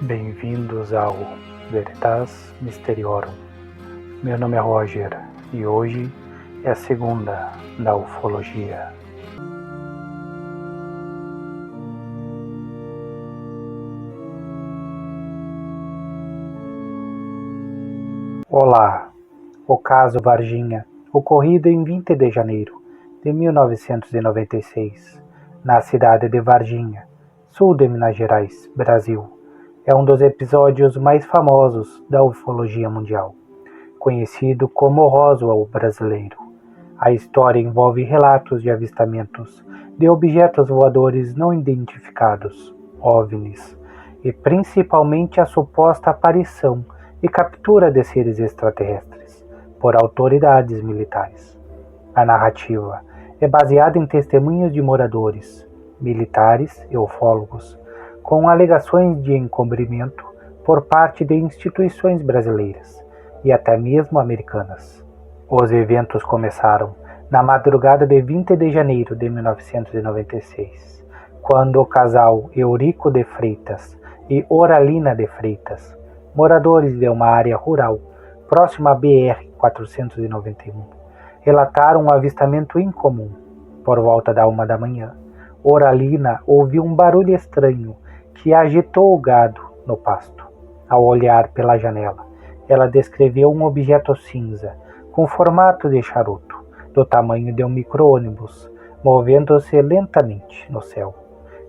Bem-vindos ao Veritas Mysteriorum. Meu nome é Roger e hoje é a segunda da ufologia. Olá! O caso Varginha, ocorrido em 20 de janeiro de 1996, na cidade de Varginha, sul de Minas Gerais, Brasil, é um dos episódios mais famosos da ufologia mundial, conhecido como Roswell brasileiro. A história envolve relatos de avistamentos de objetos voadores não identificados, OVNIs, e principalmente a suposta aparição e captura de seres extraterrestres por autoridades militares. A narrativa é baseada em testemunhos de moradores, militares e ufólogos, com alegações de encobrimento por parte de instituições brasileiras e até mesmo americanas. Os eventos começaram na madrugada de 20 de janeiro de 1996, quando o casal Eurico de Freitas e Oralina de Freitas, moradores de uma área rural próxima à BR-491, relataram um avistamento incomum. Por volta da 1 da manhã, Oralina ouviu um barulho estranho que agitou o gado no pasto. Ao olhar pela janela, ela descreveu um objeto cinza, com formato de charuto, do tamanho de um micro-ônibus, movendo-se lentamente no céu,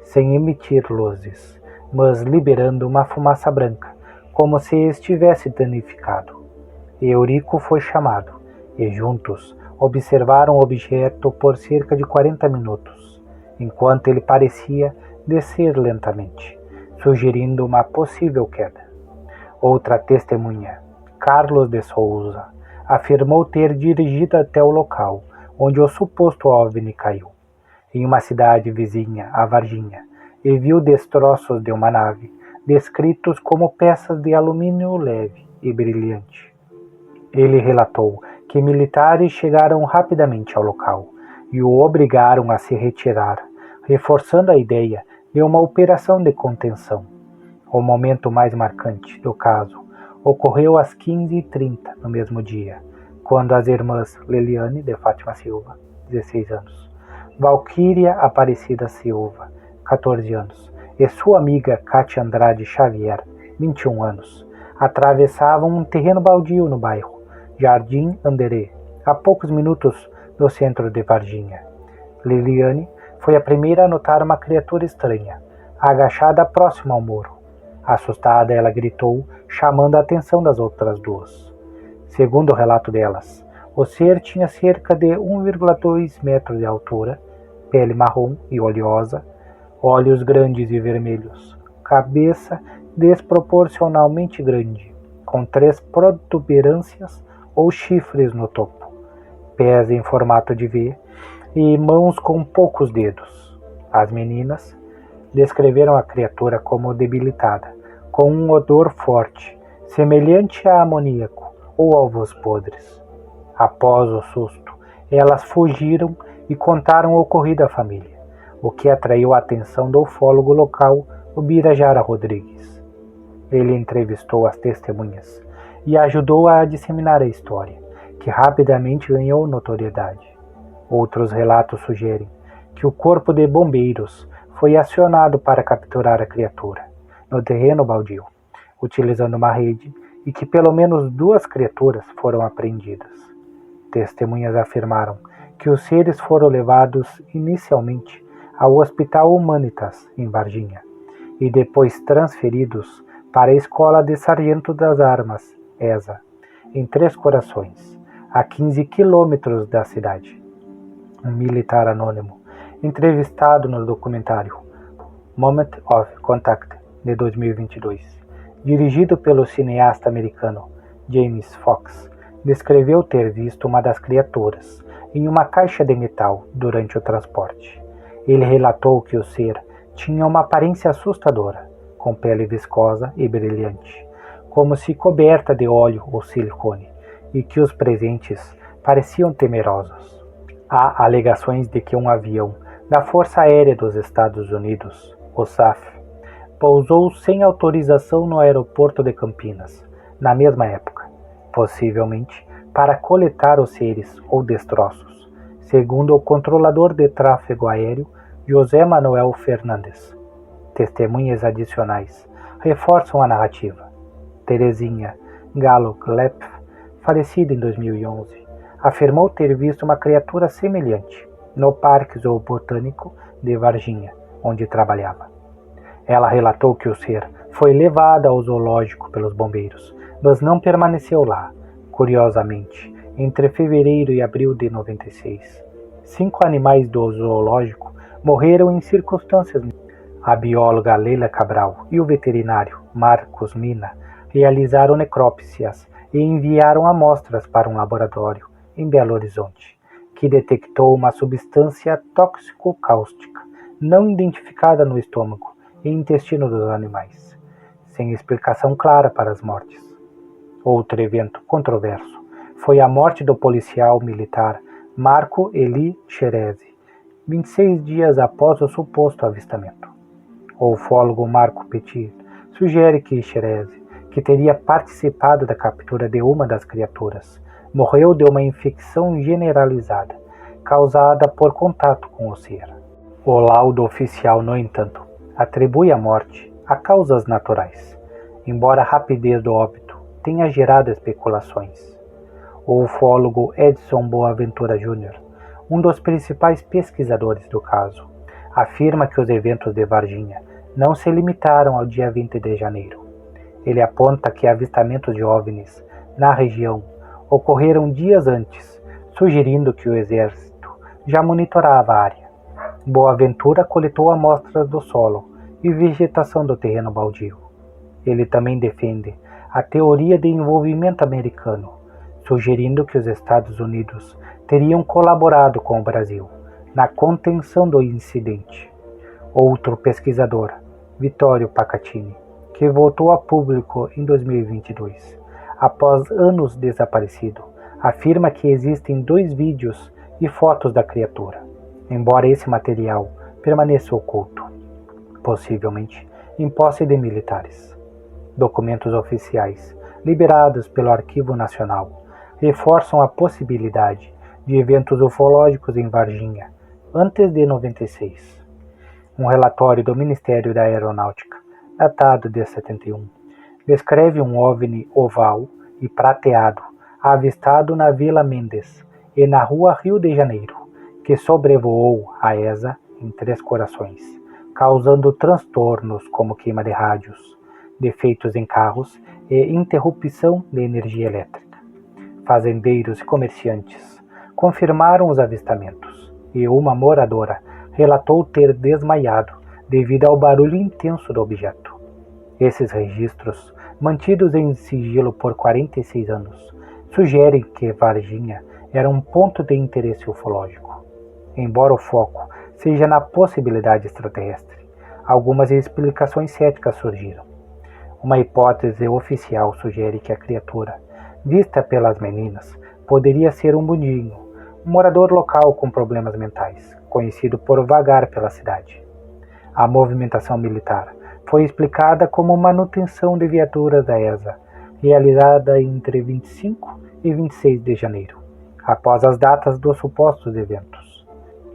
sem emitir luzes, mas liberando uma fumaça branca, como se estivesse danificado. Eurico foi chamado, e juntos observaram o objeto por cerca de 40 minutos, enquanto ele parecia descer lentamente, sugerindo uma possível queda. Outra testemunha, Carlos de Souza, afirmou ter dirigido até o local onde o suposto OVNI caiu, em uma cidade vizinha a Varginha, e viu destroços de uma nave, descritos como peças de alumínio leve e brilhante. Ele relatou que militares chegaram rapidamente ao local e o obrigaram a se retirar, reforçando a ideia de uma operação de contenção. O momento mais marcante do caso ocorreu às 15h30 no mesmo dia, quando as irmãs Leliane de Fátima Silva, 16 anos, Valquíria Aparecida Silva, 14 anos, e sua amiga Cátia Andrade Xavier, 21 anos, atravessavam um terreno baldio no bairro Jardim Anderê, a poucos minutos do centro de Varginha. Liliane foi a primeira a notar uma criatura estranha, agachada próxima ao muro. Assustada, ela gritou, chamando a atenção das outras duas. Segundo o relato delas, o ser tinha cerca de 1,2 metros de altura, pele marrom e oleosa, olhos grandes e vermelhos, cabeça desproporcionalmente grande, com 3 protuberâncias ou chifres no topo, pés em formato de V e mãos com poucos dedos. As meninas descreveram a criatura como debilitada, com um odor forte, semelhante a amoníaco ou ovos podres. Após o susto, elas fugiram e contaram o ocorrido à família, o que atraiu a atenção do ufólogo local, o Birajara Rodrigues. Ele entrevistou as testemunhas e ajudou a disseminar a história, que rapidamente ganhou notoriedade. Outros relatos sugerem que o corpo de bombeiros foi acionado para capturar a criatura no terreno baldio, utilizando uma rede, e que pelo menos 2 criaturas foram apreendidas. Testemunhas afirmaram que os seres foram levados inicialmente ao Hospital Humanitas, em Varginha, e depois transferidos para a Escola de Sargento das Armas, ESA, em Três Corações, a 15 quilômetros da cidade. Um militar anônimo, entrevistado no documentário Moment of Contact, de 2022, dirigido pelo cineasta americano James Fox, descreveu ter visto uma das criaturas em uma caixa de metal durante o transporte. Ele relatou que o ser tinha uma aparência assustadora, com pele viscosa e brilhante, como se coberta de óleo ou silicone, e que os presentes pareciam temerosos. Há alegações de que um avião da Força Aérea dos Estados Unidos, o SAF, pousou sem autorização no aeroporto de Campinas, na mesma época, possivelmente para coletar os seres ou destroços, segundo o controlador de tráfego aéreo José Manuel Fernandes. Testemunhas adicionais reforçam a narrativa. Terezinha Galo Glepf, falecida em 2011, afirmou ter visto uma criatura semelhante no Parque Zoobotânico de Varginha, onde trabalhava. Ela relatou que o ser foi levado ao zoológico pelos bombeiros, mas não permaneceu lá. Curiosamente, entre fevereiro e abril de 96, 5 animais do zoológico morreram em circunstâncias. A bióloga Leila Cabral e o veterinário Marcos Mina realizaram necrópsias e enviaram amostras para um laboratório em Belo Horizonte, que detectou uma substância tóxico-cáustica não identificada no estômago e intestino dos animais, sem explicação clara para as mortes. Outro evento controverso foi a morte do policial militar Marco Eli Xerezi, 26 dias após o suposto avistamento. O ufólogo Marco Petit sugere que Xerezi, que teria participado da captura de uma das criaturas, morreu de uma infecção generalizada, causada por contato com o ser. O laudo oficial, no entanto, atribui a morte a causas naturais, embora a rapidez do óbito tenha gerado especulações. O ufólogo Edson Boaventura Jr., um dos principais pesquisadores do caso, afirma que os eventos de Varginha não se limitaram ao dia 20 de janeiro. Ele aponta que avistamentos de OVNIs na região ocorreram dias antes, sugerindo que o exército já monitorava a área. Boaventura coletou amostras do solo e vegetação do terreno baldio. Ele também defende a teoria de envolvimento americano, sugerindo que os Estados Unidos teriam colaborado com o Brasil na contenção do incidente. Outro pesquisador, Vittorio Pacatini, que voltou a público em 2022, após anos desaparecido, afirma que existem 2 vídeos e fotos da criatura, embora esse material permaneça oculto, possivelmente em posse de militares. Documentos oficiais, liberados pelo Arquivo Nacional, reforçam a possibilidade de eventos ufológicos em Varginha antes de 96. Um relatório do Ministério da Aeronáutica, datado de 71, descreve um OVNI oval e prateado avistado na Vila Mendes e na Rua Rio de Janeiro, que sobrevoou a ESA em Três Corações, causando transtornos como queima de rádios, defeitos em carros e interrupção de energia elétrica. Fazendeiros e comerciantes confirmaram os avistamentos e uma moradora relatou ter desmaiado devido ao barulho intenso do objeto. Esses registros, mantidos em sigilo por 46 anos, sugerem que Varginha era um ponto de interesse ufológico. Embora o foco seja na possibilidade extraterrestre, algumas explicações céticas surgiram. Uma hipótese oficial sugere que a criatura, vista pelas meninas, poderia ser um budinho, um morador local com problemas mentais, conhecido por vagar pela cidade. A movimentação militar foi explicada como manutenção de viaturas da ESA, realizada entre 25 e 26 de janeiro, após as datas dos supostos eventos.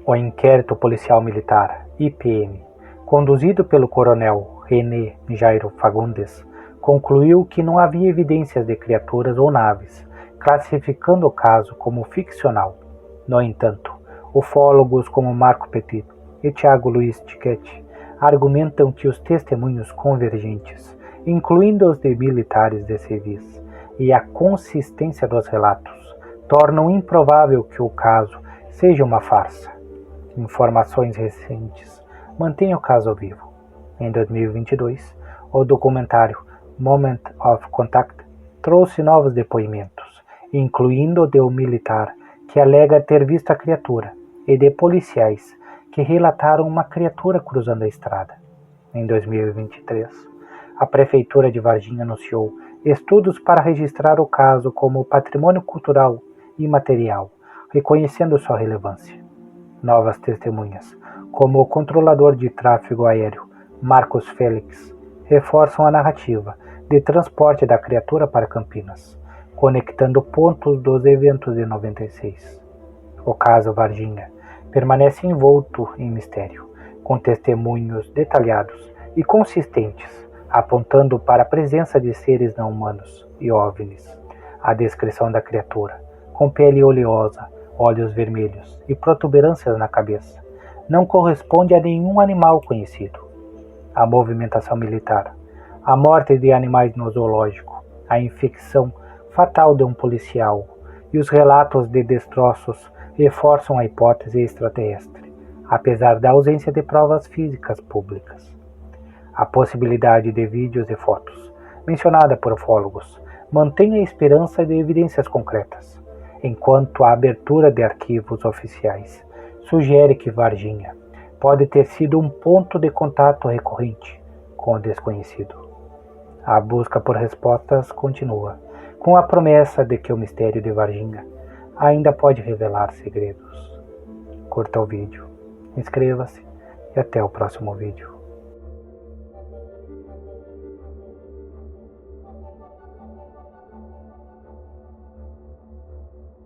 O inquérito policial militar, IPM, conduzido pelo coronel René Jairo Fagundes, concluiu que não havia evidências de criaturas ou naves, classificando o caso como ficcional. No entanto, ufólogos como Marco Petit e Tiago Luiz Tiquete argumentam que os testemunhos convergentes, incluindo os de militares de civis, e a consistência dos relatos, tornam improvável que o caso seja uma farsa. Informações recentes mantêm o caso vivo. Em 2022, o documentário Moment of Contact trouxe novos depoimentos, incluindo o de um militar que alega ter visto a criatura, e de policiais que relataram uma criatura cruzando a estrada. Em 2023, a Prefeitura de Varginha anunciou estudos para registrar o caso como patrimônio cultural imaterial, reconhecendo sua relevância. Novas testemunhas, como o controlador de tráfego aéreo Marcos Félix, reforçam a narrativa de transporte da criatura para Campinas, conectando pontos dos eventos de 96. O caso Varginha permanece envolto em mistério, com testemunhos detalhados e consistentes, apontando para a presença de seres não humanos e OVNIs. A descrição da criatura, com pele oleosa, olhos vermelhos e protuberâncias na cabeça, não corresponde a nenhum animal conhecido. A movimentação militar, a morte de animais no zoológico, a infecção fatal de um policial e os relatos de destroços reforçam a hipótese extraterrestre, apesar da ausência de provas físicas públicas. A possibilidade de vídeos e fotos, mencionada por ufólogos, mantém a esperança de evidências concretas, enquanto a abertura de arquivos oficiais sugere que Varginha pode ter sido um ponto de contato recorrente com o desconhecido. A busca por respostas continua, com a promessa de que o mistério de Varginha ainda pode revelar segredos. Curta o vídeo, inscreva-se e até o próximo vídeo.